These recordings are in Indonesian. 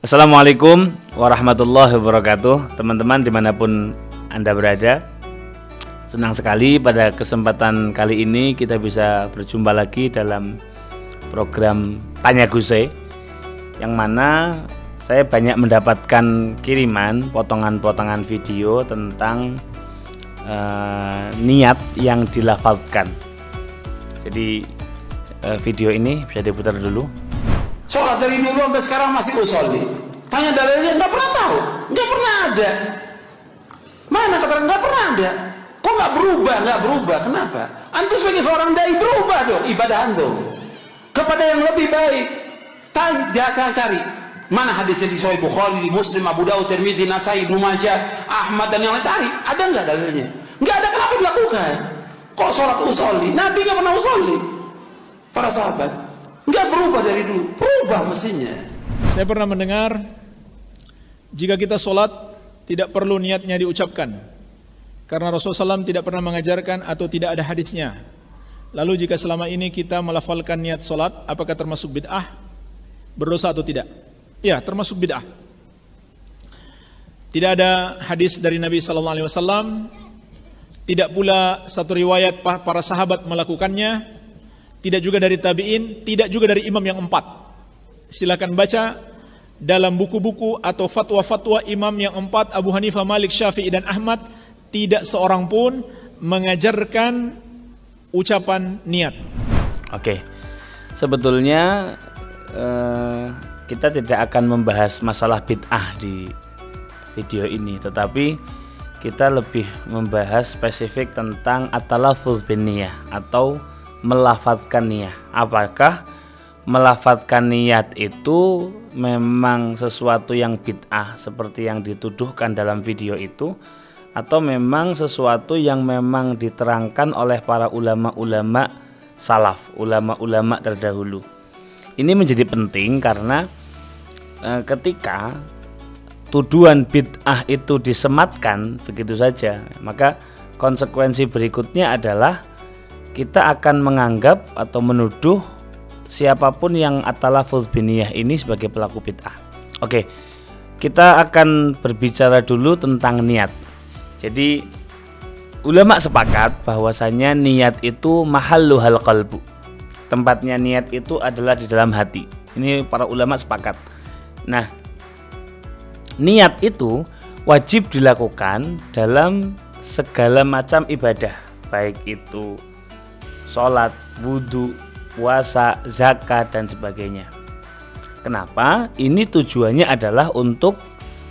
Assalamualaikum warahmatullahi wabarakatuh. Teman-teman dimanapun Anda berada, senang sekali pada kesempatan kali ini kita bisa berjumpa lagi dalam program Tanya Guse, yang mana saya banyak mendapatkan kiriman potongan-potongan video tentang niat yang dilafalkan. Jadi video ini bisa diputar dulu. Sholat dari dulu sampai sekarang masih usolli. Tanya dalilnya, nggak pernah tahu, nggak pernah ada. Mana keterangan nggak pernah ada? Kok nggak berubah? Nggak berubah, kenapa? Antum sebagai seorang dai berubah dong ibadah antum kepada yang lebih baik. Cari mana hadisnya di Sahih Bukhari, di Muslim, Abu Dawud, Tirmidzi, Nasai, Ibnu Majah, Ahmad dan yang lain. Cari, ada nggak dalilnya? Nggak ada, kenapa dilakukan? Kok sholat usolli? Nabi nggak pernah usolli. Para sahabat nggak berubah dari dulu, berubah mestinya. Saya pernah mendengar jika kita sholat tidak perlu niatnya diucapkan karena Rasulullah SAW tidak pernah mengajarkan atau tidak ada hadisnya. Lalu jika selama ini kita melafalkan niat sholat, apakah termasuk bid'ah, berdosa atau tidak? Ya, termasuk bid'ah. Tidak ada hadis dari Nabi SAW, tidak pula satu riwayat para sahabat melakukannya, tidak juga dari tabi'in, tidak juga dari imam yang empat. Silakan baca dalam buku-buku atau fatwa-fatwa imam yang empat, Abu Hanifah, Malik, Syafi'i dan Ahmad, tidak seorang pun mengajarkan ucapan niat. Oke, sebetulnya kita tidak akan membahas masalah bid'ah di video ini, tetapi kita lebih membahas spesifik tentang at-talaffuz bin niyah atau melafadzkan niat. Apakah melafadzkan niat itu memang sesuatu yang bid'ah seperti yang dituduhkan dalam video itu, atau memang sesuatu yang memang diterangkan oleh para ulama-ulama salaf, ulama-ulama terdahulu. Ini menjadi penting karena ketika tuduhan bid'ah itu disematkan begitu saja, maka konsekuensi berikutnya adalah kita akan menganggap atau menuduh siapapun yang at-talaffuz bin niyah ini sebagai pelaku bid'ah. Oke, kita akan berbicara dulu tentang niat. Jadi ulama sepakat bahwasanya niat itu mahalluhal qalbu. Tempatnya niat itu adalah di dalam hati. Ini para ulama sepakat. Nah, niat itu wajib dilakukan dalam segala macam ibadah, baik itu sholat, wudhu, puasa, zakat, dan sebagainya. Kenapa? Ini tujuannya adalah untuk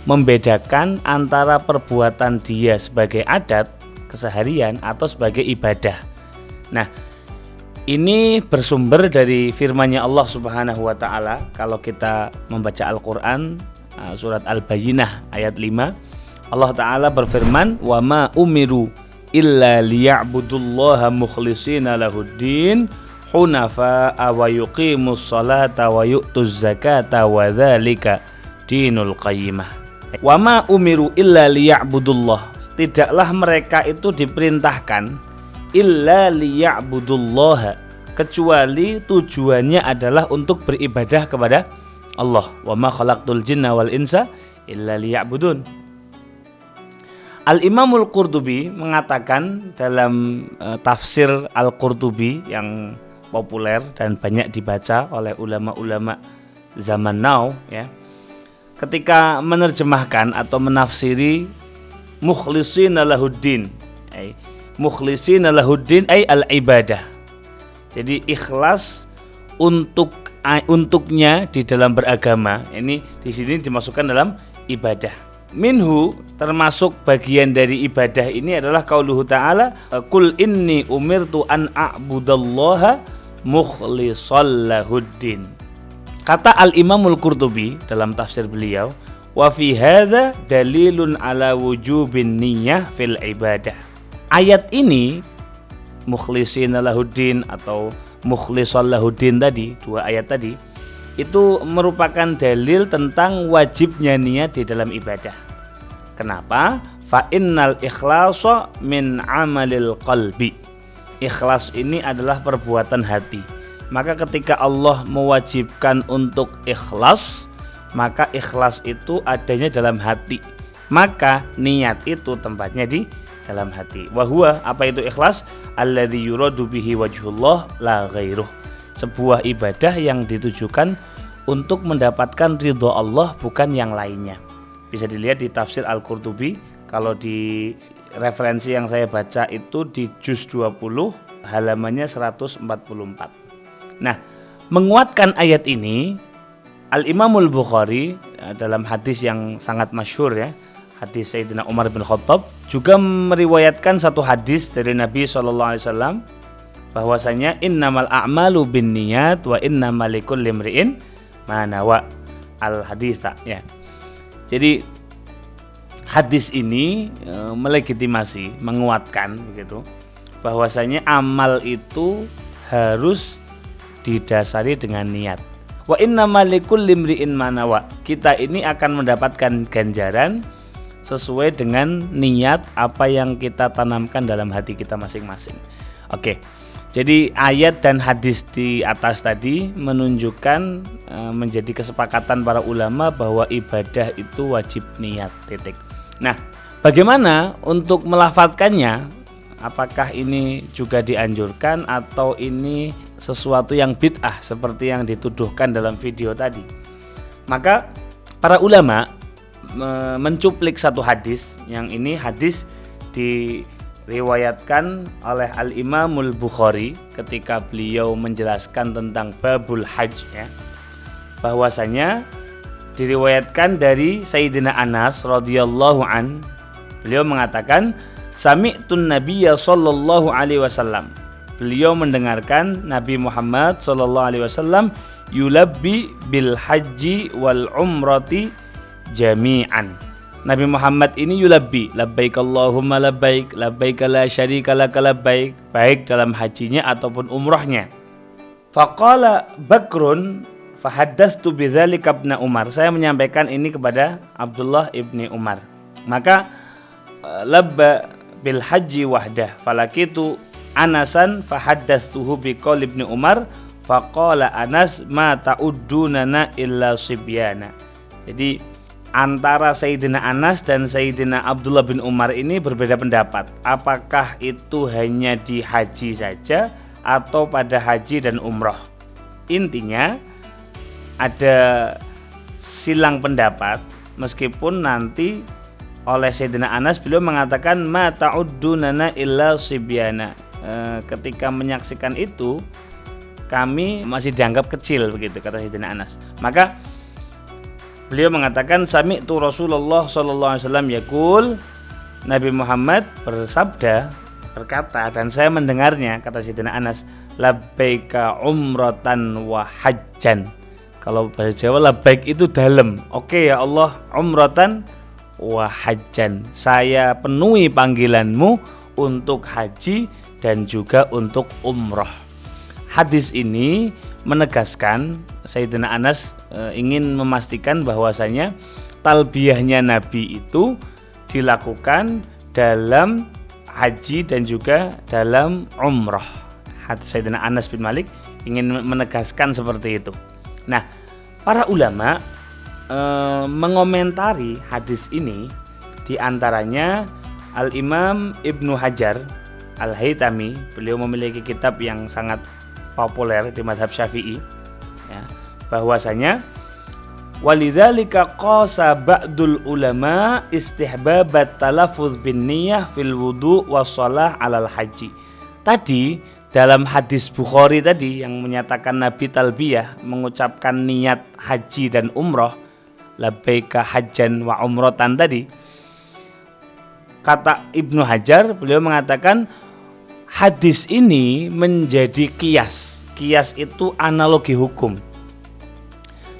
membedakan antara perbuatan dia sebagai adat, keseharian, atau sebagai ibadah. Nah, ini bersumber dari firman-Nya Allah Subhanahu wa Ta'ala. Kalau kita membaca Al-Quran, surat Al-Bayyinah ayat 5, Allah Ta'ala berfirman, "Wa ma umiru illa liya'budullaha mukhlishina lahuddin hunafa'a wa yuqimus salata wa yu'tuz zakata wa dzalika dinul qayyimah." Wa ma umiru illa liya'budullah, tidaklah mereka itu diperintahkan illa liya'budullaha, kecuali tujuannya adalah untuk beribadah kepada Allah. Wa ma khalaqtul jinna wal insa illa liya'budun. Al-Imamul Qurtubi mengatakan dalam tafsir Al-Qurtubi yang populer dan banyak dibaca oleh ulama-ulama zaman now, ya, ketika menerjemahkan atau menafsiri mukhlishina lahuddin, mukhlishina lahuddin ay al-ibadah. Jadi ikhlas untuknya di dalam beragama. Ini di sini dimasukkan dalam ibadah. Minhu, termasuk bagian dari ibadah ini adalah qauluhu ta'ala, qul inni umirtu an a'budallaha mukhlishal lahuddin. Kata Al-Imamul Qurtubi dalam tafsir beliau, wa fi hadza dalilun ala wujubin niyyah fil ibadah. Ayat ini mukhlishina lahuddin atau mukhlishal lahuddin tadi, dua ayat tadi, itu merupakan dalil tentang wajibnya niat di dalam ibadah. Kenapa? Fa innal ikhlasa min amalil qalbi. Ikhlas ini adalah perbuatan hati. Maka ketika Allah mewajibkan untuk ikhlas, maka ikhlas itu adanya dalam hati. Maka niat itu tempatnya di dalam hati. Wa huwa, apa itu ikhlas? Alladzi yuradu bihi wajhullah la ghairuh. Sebuah ibadah yang ditujukan untuk mendapatkan ridho Allah, bukan yang lainnya. Bisa dilihat di tafsir Al-Qurtubi. Kalau di referensi yang saya baca itu di juz 20 halamannya 144. Nah, menguatkan ayat ini Al-Imamul Bukhari dalam hadis yang sangat masyhur ya, hadis Sayyidina Umar bin Khattab, juga meriwayatkan satu hadis dari Nabi SAW bahwasanya innamal a'malu binniyat wa innamal likulli imri'in ma nawa, al-haditsa ya. Jadi hadis ini melegitimasi, menguatkan begitu, bahwasanya amal itu harus didasari dengan niat. Wa innamal likulli imri'in ma nawa. Kita ini akan mendapatkan ganjaran sesuai dengan niat apa yang kita tanamkan dalam hati kita masing-masing. Oke. Jadi ayat dan hadis di atas tadi menunjukkan menjadi kesepakatan para ulama bahwa ibadah itu wajib niat, titik. Nah, bagaimana untuk melafadzkannya? Apakah ini juga dianjurkan atau ini sesuatu yang bid'ah seperti yang dituduhkan dalam video tadi? Maka para ulama mencuplik satu hadis, yang ini hadis diriwayatkan oleh Al-Imamul Bukhari ketika beliau menjelaskan tentang babul hajj ya, bahwasanya diriwayatkan dari Sayyidina Anas radhiyallahu an, beliau mengatakan sami'tun nabiyya sallallahu alaihi wasallam, beliau mendengarkan Nabi Muhammad sallallahu alaihi wasallam yulabbi bil haji wal umrati jami'an. Nabi Muhammad ini yulabbi, labbaik Allahumma labbaik, labbaik la syarika laka labbaik, baik dalam hajinya ataupun umrahnya. Faqala Bakrun fahaddatstu bidzalika ibn Umar, saya menyampaikan ini kepada Abdullah ibni Umar. Maka labba bil haji wahdah falakitu Anasan fahaddatstuhu biqaul ibni Umar faqala Anas ma ta'uddunana illa sibyana. Jadi antara Sayyidina Anas dan Sayyidina Abdullah bin Umar ini berbeda pendapat. Apakah itu hanya di haji saja atau pada haji dan umrah? Intinya ada silang pendapat, meskipun nanti oleh Sayyidina Anas beliau mengatakan ma ta'uddunana illa sibyana. Ketika menyaksikan itu kami masih dianggap kecil, begitu kata Sayyidina Anas. Maka beliau mengatakan sami'tu Rasulullah sallallahu alaihi wasallam yaqul, Nabi Muhammad berkata dan saya mendengarnya, kata Sayyidina Anas, labbaika umratan wa hajjan. Kalau bahasa Jawa labbaik itu dalam. Oke ya Allah, umratan wa hajjan, saya penuhi panggilanmu untuk haji dan juga untuk umrah. Hadis ini menegaskan Sayyidina Anas ingin memastikan bahwasanya talbiyahnya Nabi itu dilakukan dalam haji dan juga dalam umrah. Sayyidina Anas bin Malik ingin menegaskan seperti itu. Nah, para ulama mengomentari hadis ini, diantaranya Al-Imam Ibnu Hajar Al-Haytami, beliau memiliki kitab yang sangat populer di mazhab Syafi'i ya, bahwasanya walidzalika qasa ba'dul ulama istihbabat talaffuz bin niyyah fil wudu was shalah 'alal haji. Tadi dalam hadis Bukhari tadi yang menyatakan Nabi talbiyah mengucapkan niat haji dan umrah, labbaika hajjan wa umratan tadi, kata Ibnu Hajar beliau mengatakan hadis ini menjadi qiyas. Qiyas itu analogi hukum.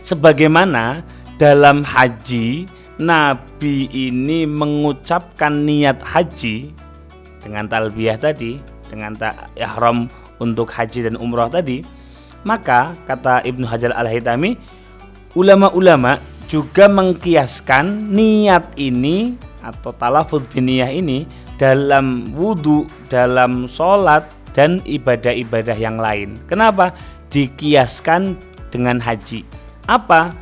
Sebagaimana dalam haji Nabi ini mengucapkan niat haji dengan talbiyah tadi, dengan ihram untuk haji dan umrah tadi, maka kata Ibnu Hajar Al-Haytami, ulama-ulama juga mengkiaskan niat ini atau talafudz biniyah ini dalam wudu, dalam sholat dan ibadah-ibadah yang lain. Kenapa dikiaskan dengan haji? Apa?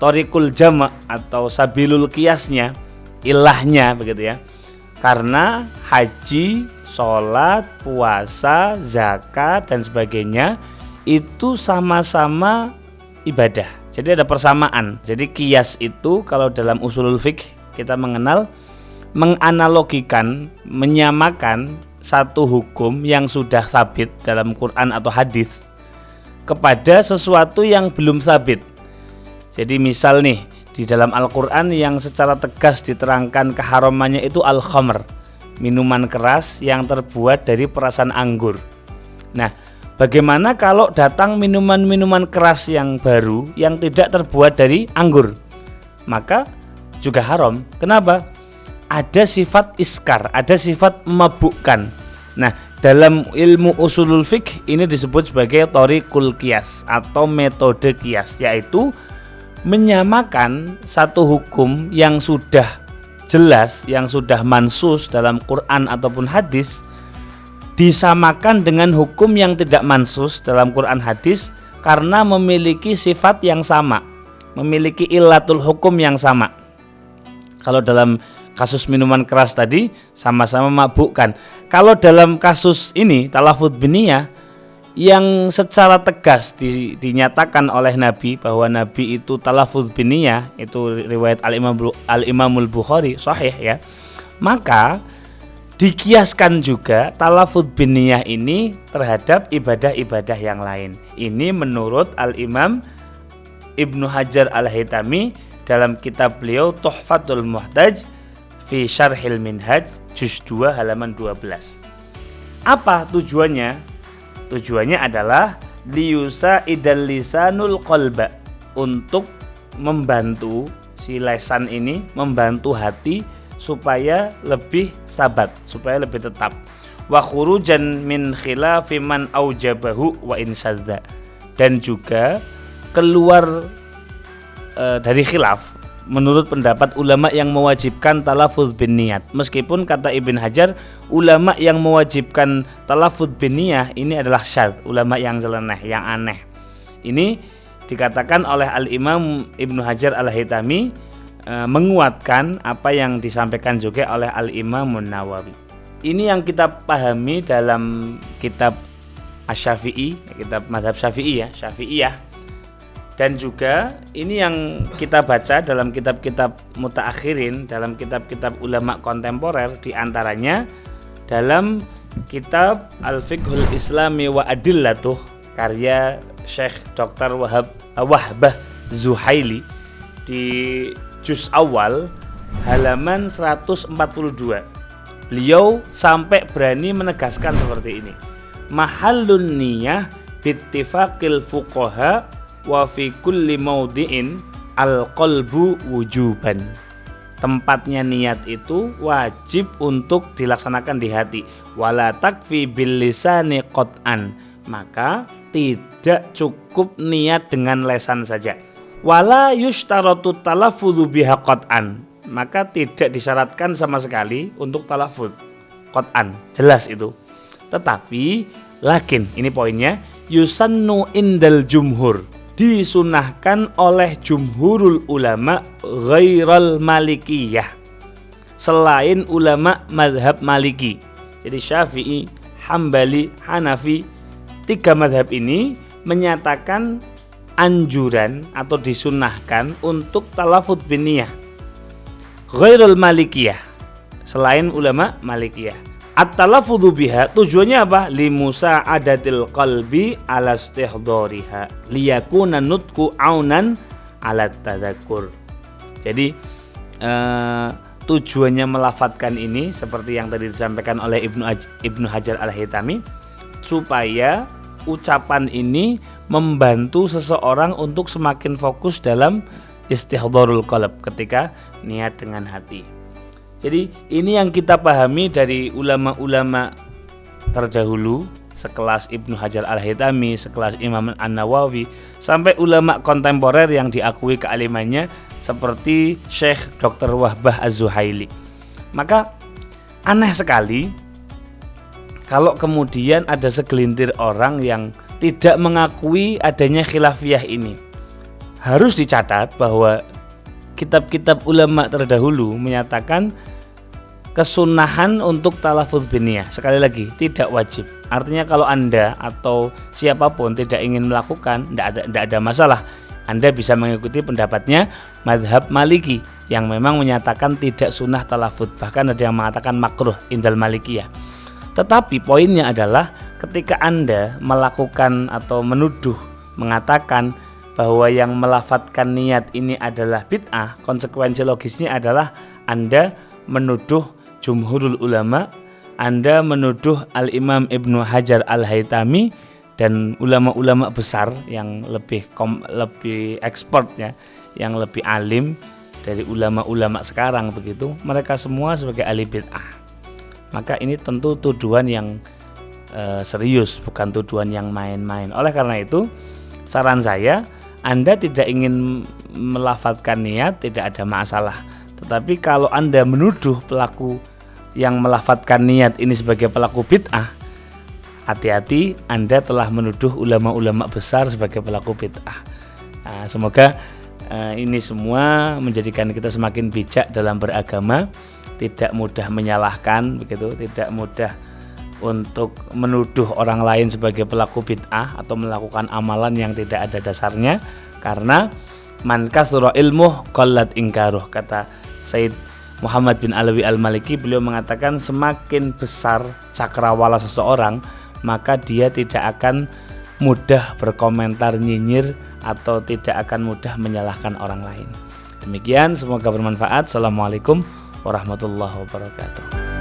thoriqul jama' atau sabilul qiyasnya, ilahnya begitu ya. Karena haji, sholat, puasa, zakat dan sebagainya itu sama-sama ibadah. Jadi ada persamaan. Jadi qiyas itu kalau dalam usulul fiqh kita menganalogikan, menyamakan satu hukum yang sudah sabit dalam Quran atau hadis kepada sesuatu yang belum sabit. Jadi misal nih di dalam Al-Quran yang secara tegas diterangkan keharamannya itu al-khamr, minuman keras yang terbuat dari perasan anggur. Nah, bagaimana kalau datang minuman-minuman keras yang baru yang tidak terbuat dari anggur? Maka juga haram. Kenapa? Ada sifat iskar, ada sifat memabukkan. Nah, dalam ilmu usulul fiqh ini disebut sebagai thoriqul qiyas atau metode qiyas, yaitu menyamakan satu hukum yang sudah jelas, yang sudah mansus dalam Quran ataupun hadis, disamakan dengan hukum yang tidak mansus dalam Quran hadis karena memiliki sifat yang sama, memiliki illatul hukum yang sama. Kalau dalam kasus minuman keras tadi sama-sama mabukkan. Kalau dalam kasus ini talafudz biniyah yang secara tegas dinyatakan oleh Nabi bahwa Nabi itu talafudz biniyah, itu riwayat Al-Imamul Bukhari sahih ya. Maka dikiaskan juga talafudz biniyah ini terhadap ibadah-ibadah yang lain. Ini menurut Al-Imam Ibnu Hajar Al-Haytami dalam kitab beliau Tuhfatul Muhtaj fi Syarhil Minhaj juz 2 halaman 12. Apa tujuannya? Tujuannya adalah liyusa idal lisanul qalba, untuk membantu si lesan ini, membantu hati supaya lebih sabat, supaya lebih tetap. Wa khurujan min khilafi man aujabahu wa insadza, dan juga keluar dari khilaf menurut pendapat ulama yang mewajibkan talafudz bin niyat. Meskipun kata Ibn Hajar, ulama yang mewajibkan talafudz bin niyah ini adalah syadz, ulama yang nyeleneh, yang aneh. Ini dikatakan oleh Al-Imam Ibnu Hajar Al-Haytami menguatkan apa yang disampaikan juga oleh Al-Imam Nawawi. Ini yang kita pahami dalam kitab Asy-Syafi'i, kitab mazhab Syafi'i ya, Syafi'iyah. Dan juga ini yang kita baca dalam kitab-kitab mutaakhirin, dalam kitab-kitab ulama kontemporer, diantaranya dalam kitab Al-Fiqhul Islami wa Adillatuh karya Syekh Dr. Wahbah Zuhaili di juz awal halaman 142. Beliau sampai berani menegaskan seperti ini. Mahallun niyah bittifaqil fuqaha wa fi kulli maudhi'in al-qalbu wujuban. Tempatnya niat itu wajib untuk dilaksanakan di hati. Wala takfi bil lisani qat'an, maka tidak cukup niat dengan lesan saja. Wala yushtaratu talaffudzu biha qat'an, maka tidak disyaratkan sama sekali untuk talafudz qat'an, jelas itu. Tetapi lakin, ini poinnya, yusannu indal jumhur, disunahkan oleh jumhurul ulama ghairal malikiyah, selain ulama madhab maliki. Jadi Syafi'i, Hambali, Hanafi, tiga madhab ini menyatakan anjuran atau disunahkan untuk talafudz bin niyah ghairal malikiyah, selain ulama malikiyah. At-talaffudzu biha tujuannya apa? Limusa'adatil qalbi ala istihdariha liyakuna nutqu aunan ala tadzakur. Jadi tujuannya melafadzkan ini seperti yang tadi disampaikan oleh Ibnu Hajar Al-Haytami, supaya ucapan ini membantu seseorang untuk semakin fokus dalam istihdarul qalb ketika niat dengan hati. Jadi ini yang kita pahami dari ulama-ulama terdahulu, sekelas Ibnu Hajar Al-Haytami, sekelas Imam An-Nawawi, sampai ulama kontemporer yang diakui kealimannya seperti Syekh Dr. Wahbah Az-Zuhaili. Maka aneh sekali kalau kemudian ada segelintir orang yang tidak mengakui adanya khilafiyah ini. harus dicatat bahwa kitab-kitab ulama terdahulu menyatakan kesunahan untuk talafudz biniyah. Sekali lagi, tidak wajib. Artinya kalau Anda atau siapapun tidak ingin melakukan, tidak ada masalah. Anda bisa mengikuti pendapatnya mazhab Maliki yang memang menyatakan tidak sunnah talafudz. Bahkan ada yang mengatakan makruh indal Malikiyah. Tetapi poinnya adalah ketika Anda melakukan atau menuduh, mengatakan bahwa yang melafadzkan niat ini adalah bid'ah, konsekuensi logisnya adalah Anda menuduh jumhurul ulama, Anda menuduh Al-Imam Ibnu Hajar Al-Haytami dan ulama-ulama besar yang lebih expert ya, yang lebih alim dari ulama-ulama sekarang begitu, mereka semua sebagai ahli bid'ah. Maka ini tentu tuduhan yang serius, bukan tuduhan yang main-main. Oleh karena itu, saran saya, Anda tidak ingin melafadzkan niat, tidak ada masalah. Tetapi kalau Anda menuduh pelaku yang melafadzkan niat ini sebagai pelaku bid'ah, hati-hati, Anda telah menuduh ulama-ulama besar sebagai pelaku bid'ah. Nah, semoga ini semua menjadikan kita semakin bijak dalam beragama, tidak mudah menyalahkan begitu, tidak mudah untuk menuduh orang lain sebagai pelaku bid'ah atau melakukan amalan yang tidak ada dasarnya, karena man kasura ilmuh qallat ingkaruh, kata Said Muhammad bin Alawi Al-Maliki. Beliau mengatakan semakin besar cakrawala seseorang, maka dia tidak akan mudah berkomentar nyinyir atau tidak akan mudah menyalahkan orang lain. Demikian, semoga bermanfaat. Assalamualaikum warahmatullahi wabarakatuh.